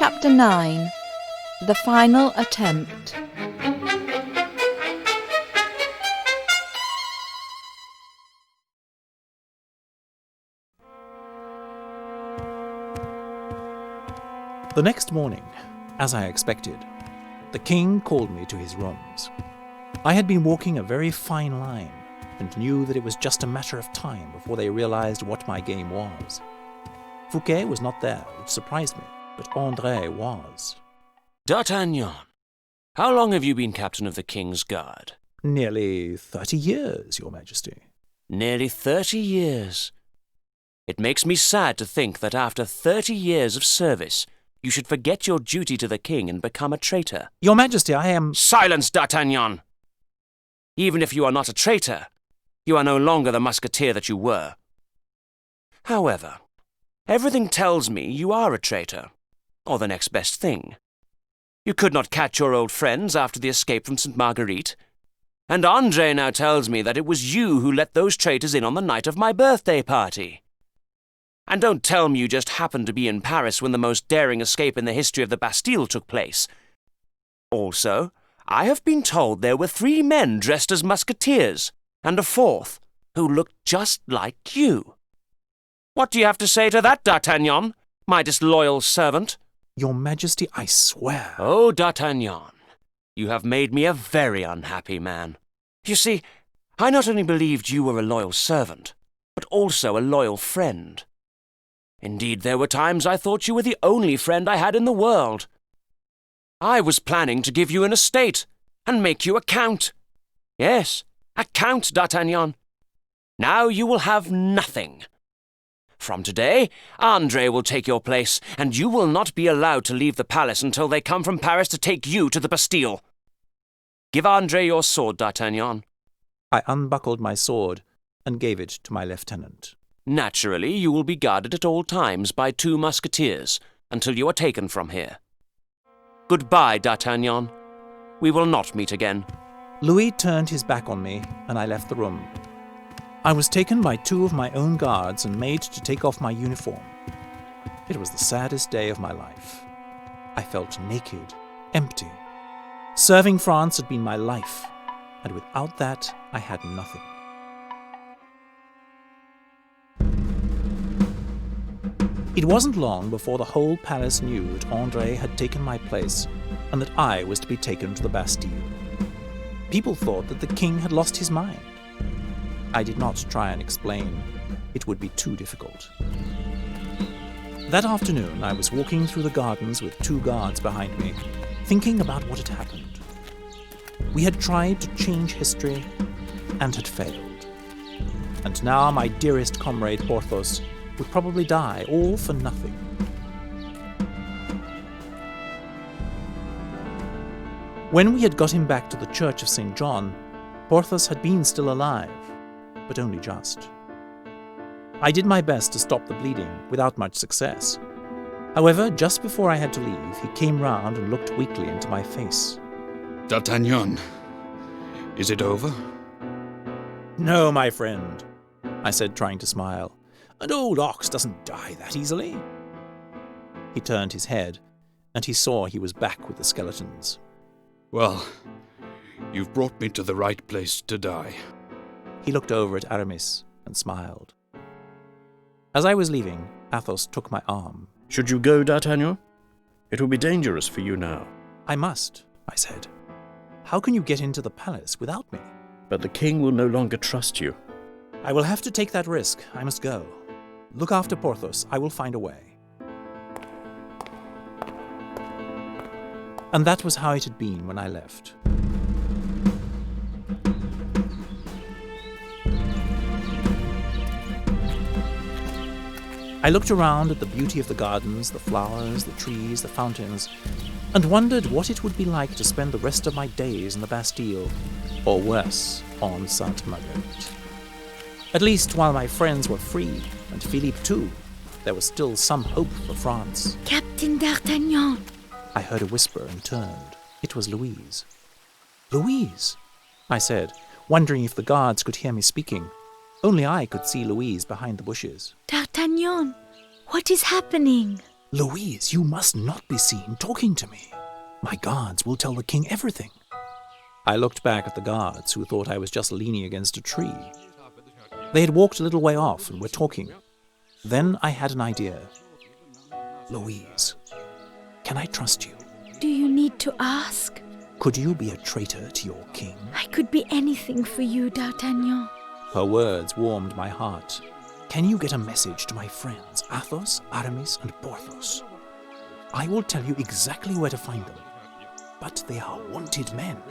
Chapter 9. The Final Attempt. The next morning, as I expected, the king called me to his rooms. I had been walking a very fine line and knew that it was just a matter of time before they realized what my game was. Fouquet was not there, which surprised me, but André was. D'Artagnan, how long have you been captain of the King's Guard? Nearly 30 years, Your Majesty. Nearly 30 years. It makes me sad to think that after 30 years of service, you should forget your duty to the king and become a traitor. Your Majesty, I am— Silence, D'Artagnan! Even if you are not a traitor, you are no longer the musketeer that you were. However, everything tells me you are a traitor, or the next best thing. You could not catch your old friends after the escape from St. Marguerite, and André now tells me that it was you who let those traitors in on the night of my birthday party. And don't tell me you just happened to be in Paris when the most daring escape in the history of the Bastille took place. Also, I have been told there were 3 men dressed as musketeers, and a 4th, who looked just like you. What do you have to say to that, D'Artagnan, my disloyal servant? Your Majesty, I swear— Oh, D'Artagnan, you have made me a very unhappy man. You see, I not only believed you were a loyal servant, but also a loyal friend. Indeed, there were times I thought you were the only friend I had in the world. I was planning to give you an estate and make you a count. Yes, a count, D'Artagnan. Now you will have nothing. From today, André will take your place, and you will not be allowed to leave the palace until they come from Paris to take you to the Bastille. Give André your sword, D'Artagnan. I unbuckled my sword and gave it to my lieutenant. Naturally, you will be guarded at all times by 2 musketeers until you are taken from here. Goodbye, D'Artagnan. We will not meet again. Louis turned his back on me, and I left the room. I was taken by 2 of my own guards and made to take off my uniform. It was the saddest day of my life. I felt naked, empty. Serving France had been my life, and without that, I had nothing. It wasn't long before the whole palace knew that André had taken my place and that I was to be taken to the Bastille. People thought that the king had lost his mind. I did not try and explain. It would be too difficult. That afternoon, I was walking through the gardens with 2 guards behind me, thinking about what had happened. We had tried to change history and had failed. And now my dearest comrade Porthos would probably die, all for nothing. When we had got him back to the Church of St. John, Porthos had been still alive, but only just. I did my best to stop the bleeding, without much success. However, just before I had to leave, he came round and looked weakly into my face. D'Artagnan, is it over? No, my friend, I said, trying to smile. An old ox doesn't die that easily. He turned his head, and he saw he was back with the skeletons. Well, you've brought me to the right place to die. He looked over at Aramis and smiled. As I was leaving, Athos took my arm. Should you go, D'Artagnan? It will be dangerous for you now. I must, I said. How can you get into the palace without me? But the king will no longer trust you. I will have to take that risk. I must go. Look after Porthos. I will find a way. And that was how it had been when I left. I looked around at the beauty of the gardens, the flowers, the trees, the fountains, and wondered what it would be like to spend the rest of my days in the Bastille, or worse, on Sainte Marguerite. At least while my friends were free, and Philippe too, there was still some hope for France. Captain D'Artagnan! I heard a whisper and turned. It was Louise. Louise, I said, wondering if the guards could hear me speaking. Only I could see Louise behind the bushes. D'Artagnan, what is happening? "Louise, you must not be seen talking to me. My guards will tell the king everything." I looked back at the guards, who thought I was just leaning against a tree. They had walked a little way off and were talking. Then I had an idea. "Louise, can I trust you? Do you need to ask? Could you be a traitor to your king?" I could be anything for you, D'Artagnan. Her words warmed my heart. "Can you get a message to my friends, Athos, Aramis, and Porthos? I will tell you exactly where to find them. But they are wanted men.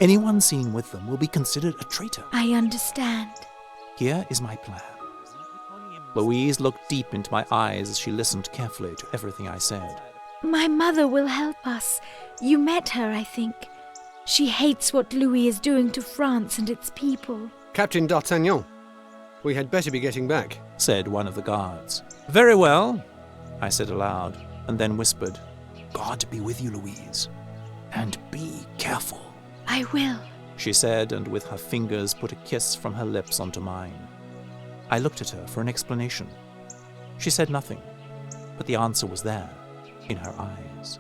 Anyone seen with them will be considered a traitor. I understand. Here is my plan." Louise looked deep into my eyes as she listened carefully to everything I said. My mother will help us. You met her, I think. She hates what Louis is doing to France and its people. Captain D'Artagnan, we had better be getting back, said one of the guards. "Very well," I said aloud, and then whispered, "God be with you, Louise, and be careful." I will, she said, and with her fingers put a kiss from her lips onto mine. I looked at her for an explanation. She said nothing, but the answer was there, in her eyes.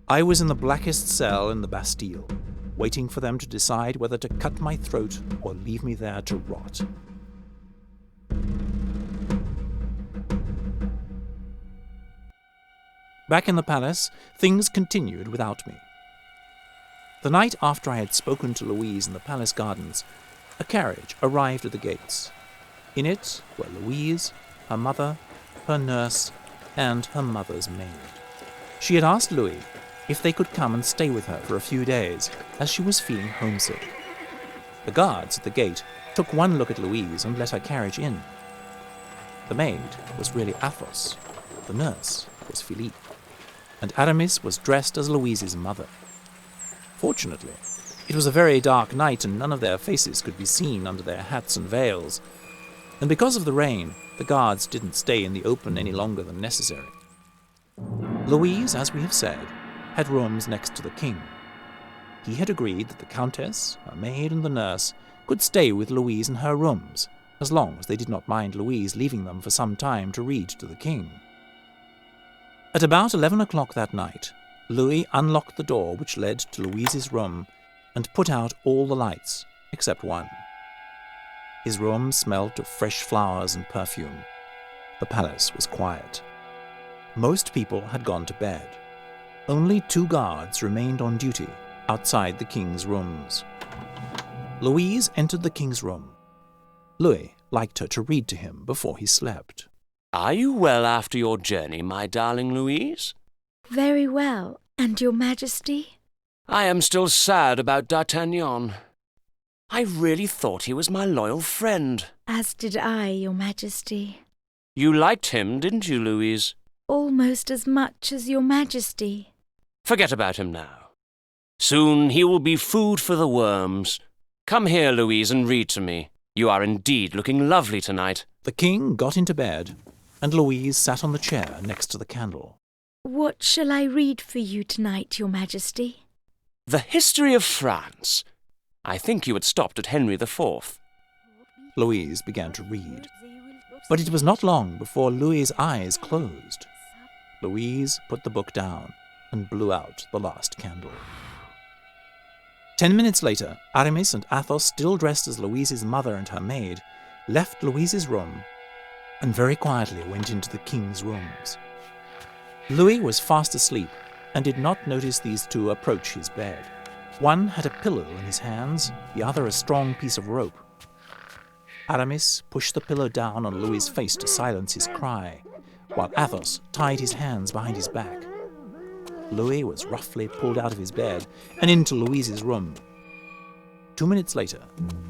I was in the blackest cell in the Bastille, waiting for them to decide whether to cut my throat or leave me there to rot. Back in the palace, things continued without me. The night after I had spoken to Louise in the palace gardens, a carriage arrived at the gates. In it were Louise, her mother, her nurse, and her mother's maid. She had asked Louis if they could come and stay with her for a few days, as she was feeling homesick. The guards at the gate took one look at Louise and let her carriage in. The maid was really Athos, the nurse was Philippe, and Aramis was dressed as Louise's mother. Fortunately, it was a very dark night and none of their faces could be seen under their hats and veils, and because of the rain, the guards didn't stay in the open any longer than necessary. Louise, as we have said, had rooms next to the king. He had agreed that the countess, her maid, and the nurse could stay with Louise in her rooms, as long as they did not mind Louise leaving them for some time to read to the king. At about 11 o'clock that night, Louis unlocked the door which led to Louise's room and put out all the lights except one. His room smelt of fresh flowers and perfume. The palace was quiet. Most people had gone to bed. Only 2 guards remained on duty outside the king's rooms. Louise entered the king's room. Louis liked her to read to him before he slept. Are you well after your journey, my darling Louise? Very well. And your Majesty? I am still sad about D'Artagnan. I really thought he was my loyal friend. As did I, your Majesty. You liked him, didn't you, Louise? Almost as much as your Majesty. Forget about him now. Soon he will be food for the worms. Come here, Louise, and read to me. You are indeed looking lovely tonight. The king got into bed, and Louise sat on the chair next to the candle. What shall I read for you tonight, your Majesty? The history of France. I think you had stopped at Henry IV. Louise began to read, but it was not long before Louis's eyes closed. Louise put the book down and blew out the last candle. 10 minutes later, Aramis and Athos, still dressed as Louise's mother and her maid, left Louise's room and very quietly went into the king's rooms. Louis was fast asleep and did not notice these 2 approach his bed. One had a pillow in his hands, the other a strong piece of rope. Aramis pushed the pillow down on Louis's face to silence his cry, while Athos tied his hands behind his back. Louis was roughly pulled out of his bed and into Louise's room. 2 minutes later,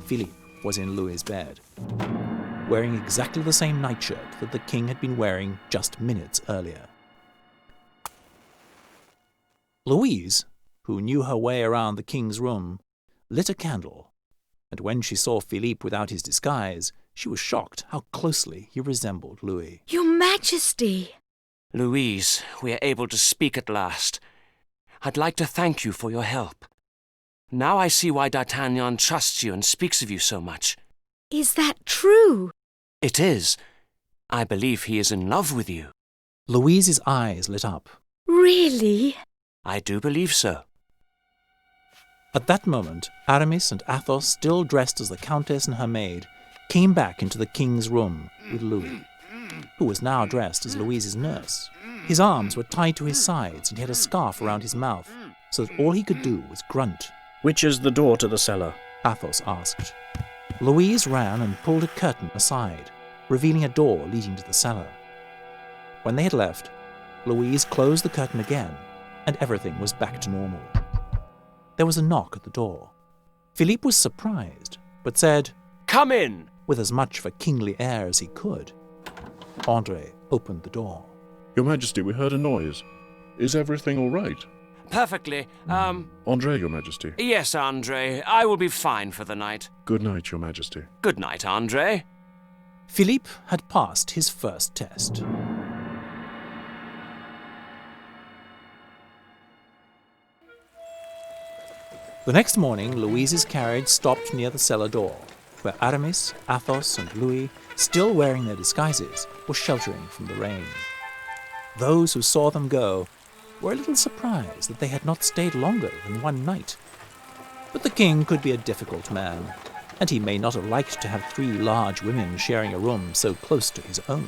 Philippe was in Louis's bed, wearing exactly the same nightshirt that the king had been wearing just minutes earlier. Louise, who knew her way around the king's room, lit a candle, and when she saw Philippe without his disguise, she was shocked how closely he resembled Louis. Your Majesty! Louise, we are able to speak at last. I'd like to thank you for your help. Now I see why D'Artagnan trusts you and speaks of you so much. Is that true? It is. I believe he is in love with you. Louise's eyes lit up. Really? I do believe so. At that moment, Aramis and Athos, still dressed as the Countess and her maid, came back into the king's room with Louis, who was now dressed as Louise's nurse. His arms were tied to his sides and he had a scarf around his mouth, so that all he could do was grunt. Which is the door to the cellar? Athos asked. Louise ran and pulled a curtain aside, revealing a door leading to the cellar. When they had left, Louise closed the curtain again, and everything was back to normal. There was a knock at the door. Philippe was surprised, but said, Come in! with as much of a kingly air as he could. Andre opened the door. Your Majesty, we heard a noise. Is everything all right? Perfectly. Andre, Your Majesty. Yes, Andre. I will be fine for the night. Good night, Your Majesty. Good night, Andre. Philippe had passed his first test. The next morning, Louise's carriage stopped near the cellar door, where Aramis, Athos, and Louis, still wearing their disguises, were sheltering from the rain. Those who saw them go were a little surprised that they had not stayed longer than one night. But the king could be a difficult man, and he may not have liked to have 3 large women sharing a room so close to his own.